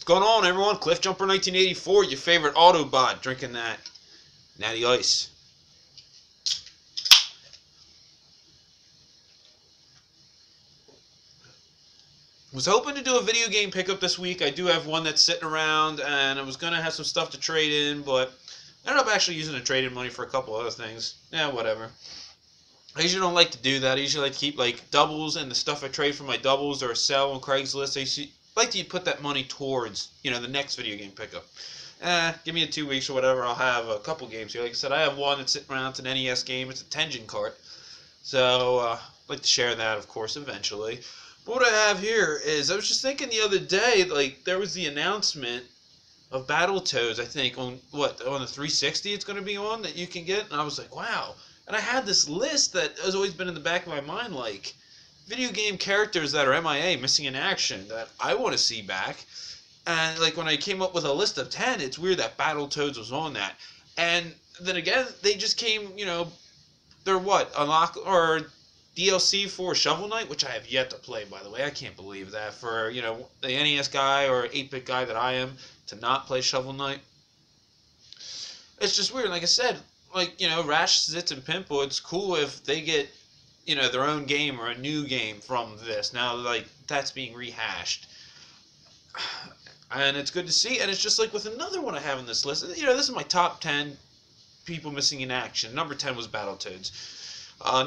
What's going on, everyone? Cliff Jumper 1984, your favorite Autobot, drinking that natty ice. Was hoping to do a video game pickup this week. I do have one that's sitting around, and I was going to have some stuff to trade in, but I ended up actually using the trade-in money for a couple other things. Yeah, whatever. I usually don't like to do that. I usually like to keep like doubles and the stuff I trade for my doubles or sell on Craigslist. I like to put that money towards, the next video game pickup. Give me 2 weeks or whatever. I'll have a couple games here. Like I said, I have one that's sitting around. It's an NES game. It's a Tengen cart. So I'd like to share that, of course, eventually. But what I have here is, I was just thinking the other day, like, there was the announcement of Battletoads, I think, on the 360 it's going to be on, that you can get. And I was like, wow. And I had this list that has always been in the back of my mind, like, video game characters that are M.I.A, missing in action, that I want to see back. And, like, when I came up with a list of 10, it's weird that Battletoads was on that. And then again, they just came, they're what? Unlock, or DLC for Shovel Knight, which I have yet to play, by the way. I can't believe that for, the NES guy or 8-bit guy that I am, to not play Shovel Knight. It's just weird. Like I said, Rash, Zitz, and Pimple, it's cool if they get, their own game or a new game from this. Now, like, that's being rehashed. And it's good to see. And it's just like with another one I have on this list. This is my top 10 people missing in action. Number 10 was Battletoads.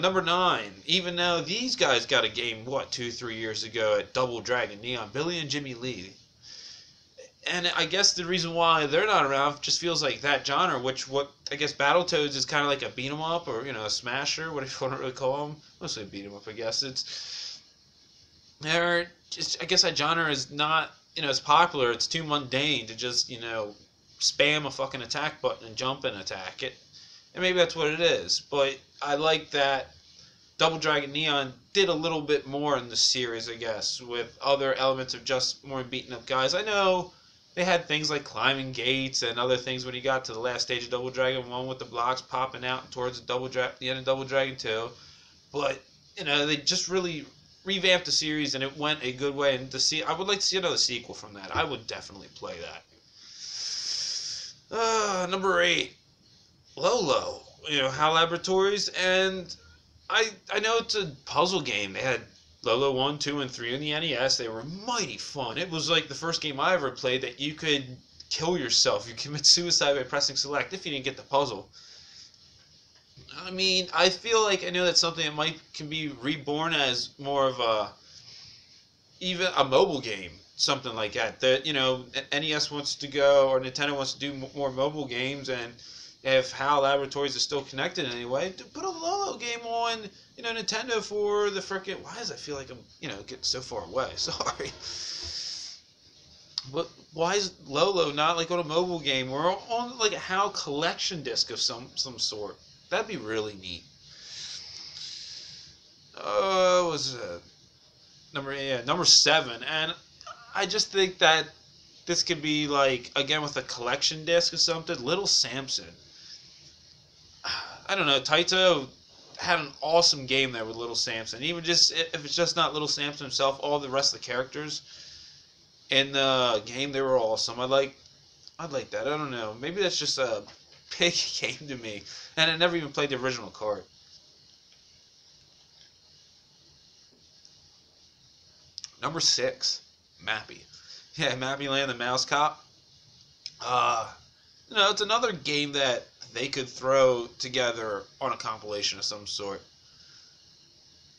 Number 9, even though these guys got a game, 2-3 years ago at Double Dragon Neon, Billy and Jimmy Lee. And I guess the reason why they're not around just feels like that genre, what I guess Battletoads is kind of like a beat 'em up, or a smasher, what do you want to really call them? Mostly a beat 'em up, I guess. I guess that genre is not as popular. It's too mundane to just spam a fucking attack button and jump and attack it. And maybe that's what it is. But I like that Double Dragon Neon did a little bit more in the series, I guess, with other elements of just more beating up guys. I know they had things like climbing gates and other things when you got to the last stage of Double Dragon 1 with the blocks popping out towards the end of Double Dragon 2. But, they just really revamped the series and it went a good way. And I would like to see another sequel from that. I would definitely play that. Number 8. Lolo, HAL Laboratories, and I know it's a puzzle game. They had Lolo 1, 2, and 3 on the NES. They were mighty fun. It was like the first game I ever played that you could kill yourself. You commit suicide by pressing select if you didn't get the puzzle. I mean, I feel like I know that's something that can be reborn as more of even a mobile game. Something like that. That, NES wants to go, or Nintendo wants to do more mobile games, and if HAL Laboratories is still connected in any way, put a Lolo game on, Nintendo for the frickin'. Why does I feel like I'm, getting so far away? Sorry. But why is Lolo not like on a mobile game or on like a HAL collection disc of some sort? That'd be really neat. What was it? Number 7, and I just think that this could be like, again, with a collection disc or something. Little Samson. I don't know. Taito had an awesome game there with Little Samson. Even just if it's just not Little Samson himself, all the rest of the characters in the game, they were awesome. I'd like that. I don't know. Maybe that's just a big game to me, and I never even played the original card. Number 6, M.I.A. Yeah, M.I.A. Land, the Mouse Cop. It's another game that they could throw together on a compilation of some sort.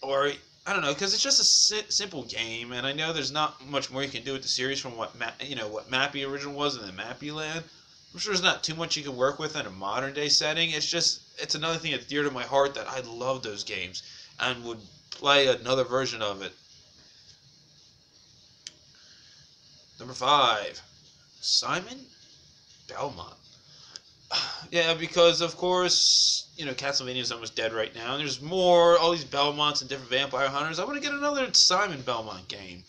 Or, I don't know, because it's just a simple game, and I know there's not much more you can do with the series from what M.I.A. original was and then M.I.A. Land. I'm sure there's not too much you can work with in a modern day setting. It's another thing that's dear to my heart that I love those games and would play another version of it. Number 5, Simon Belmont. Yeah, because of course, Castlevania's almost dead right now, and there's all these Belmonts and different vampire hunters. I want to get another Simon Belmont game.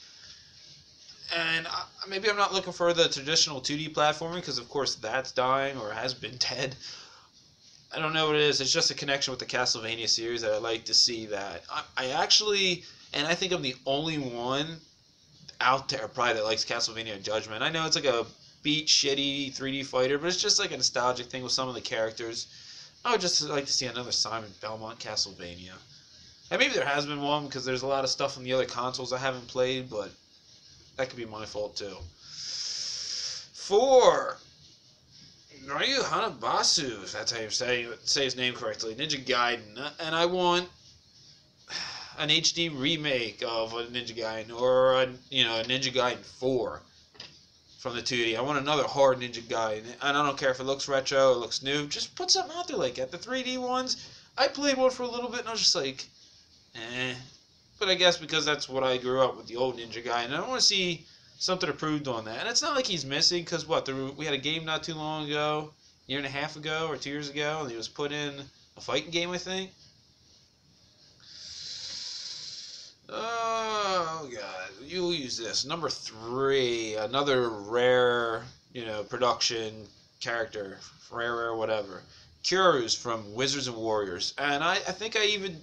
And maybe I'm not looking for the traditional 2D platforming, because of course that's dying or has been dead. I don't know what it is. It's just a connection with the Castlevania series that I like to see that. I actually, and I think I'm the only one out there probably that likes Castlevania Judgment. I know it's like a beat shitty 3D fighter, but it's just like a nostalgic thing with some of the characters. I would just like to see another Simon Belmont Castlevania. And maybe there has been one because there's a lot of stuff on the other consoles I haven't played, but that could be my fault too. 4. Ryu Hanabasu, if that's how you say his name correctly, Ninja Gaiden. And I want an HD remake of a Ninja Gaiden, or a Ninja Gaiden 4 from the 2D. I want another hard Ninja Gaiden, and I don't care if it looks retro, it looks new. Just put something out there like that. The 3D ones, I played one for a little bit, and I was just like, eh. But I guess because that's what I grew up with, the old Ninja Gaiden, and I want to see something improved on that. And it's not like he's missing, because we had a game not too long ago, a year and a half ago, or 2 years ago, and he was put in a fighting game, I think. Oh god, you'll use this. Number 3, another rare, production character, rare whatever. Cures from Wizards and Warriors, and I think I even,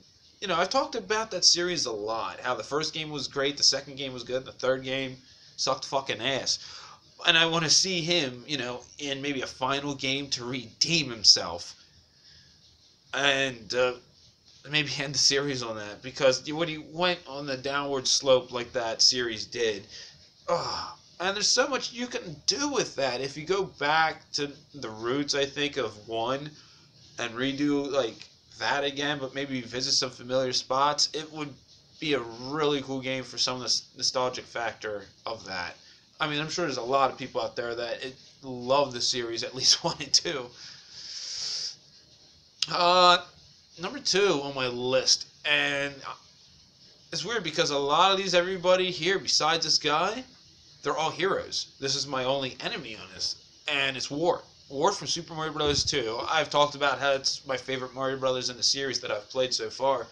I've talked about that series a lot. How the first game was great, the second game was good, the third game sucked fucking ass. And I want to see him, in maybe a final game to redeem himself, and maybe end the series on that, because when he went on the downward slope like that series did, and there's so much you can do with that if you go back to the roots, I think, of 1 and redo like that again, but maybe visit some familiar spots. It would be a really cool game for some of the nostalgic factor of that. I mean, I'm sure there's a lot of people out there that love the series, at least 1 and 2. Number 2 on my list, and it's weird because a lot of these, everybody here besides this guy, they're all heroes. This is my only enemy on this, and it's Wart. Wart from Super Mario Bros. 2. I've talked about how it's my favorite Mario Brothers in the series that I've played so far,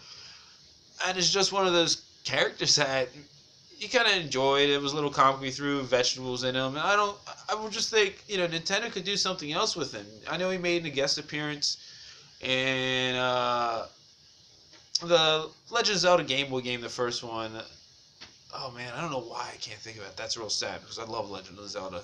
and it's just one of those characters that you kind of enjoyed. It was a little comic. We threw vegetables in him, and I would just think, Nintendo could do something else with him. I know he made a guest appearance in the Legend of Zelda Game Boy game, the first one. Oh man, I don't know why I can't think of it. That's real sad because I love Legend of Zelda.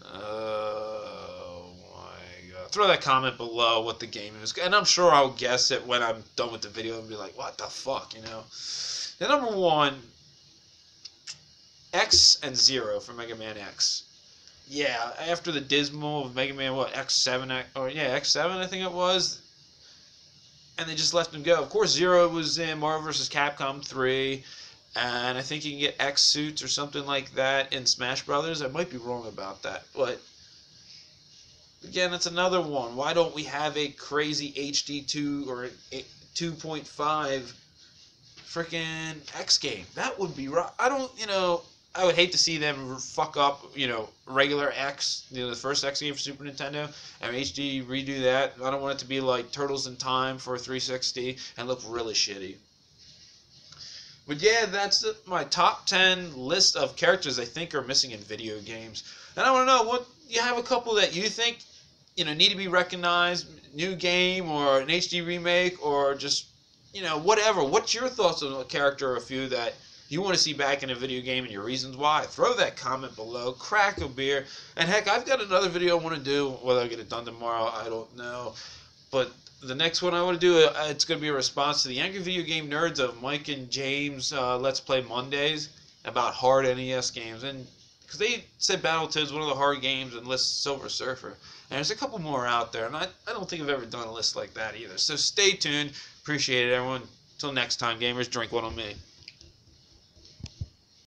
Oh my god. Throw that comment below what the game is, and I'm sure I'll guess it when I'm done with the video and be like, what the fuck, Now, number 1, X and 0 for Mega Man X. Yeah, after the dismal of Mega Man, X7, X7 I think it was, and they just let him go. Of course, 0 was in Marvel vs. Capcom 3, and I think you can get X suits or something like that in Smash Brothers. I might be wrong about that, but again, that's another one. Why don't we have a crazy HD 2 or 2.5 freaking X game? That would be right. I would hate to see them fuck up, regular X, the first X game for Super Nintendo, and HD redo that. I don't want it to be like Turtles in Time for 360 and look really shitty. But yeah, that's my top 10 list of characters I think are missing in video games. And I want to know, what you have a couple that you think, need to be recognized, new game or an HD remake or just, whatever. What's your thoughts on a character or a few that you want to see back in a video game and your reasons why? Throw that comment below, crack a beer, and heck, I've got another video I want to do. Whether I get it done tomorrow, I don't know. But the next one I want to do, it's going to be a response to the Angry Video Game Nerds of Mike and James Let's Play Mondays about hard NES games. And because they said Battletoads one of the hard games and list Silver Surfer. And there's a couple more out there, and I don't think I've ever done a list like that either. So stay tuned. Appreciate it, everyone. Until next time, gamers, drink one on me.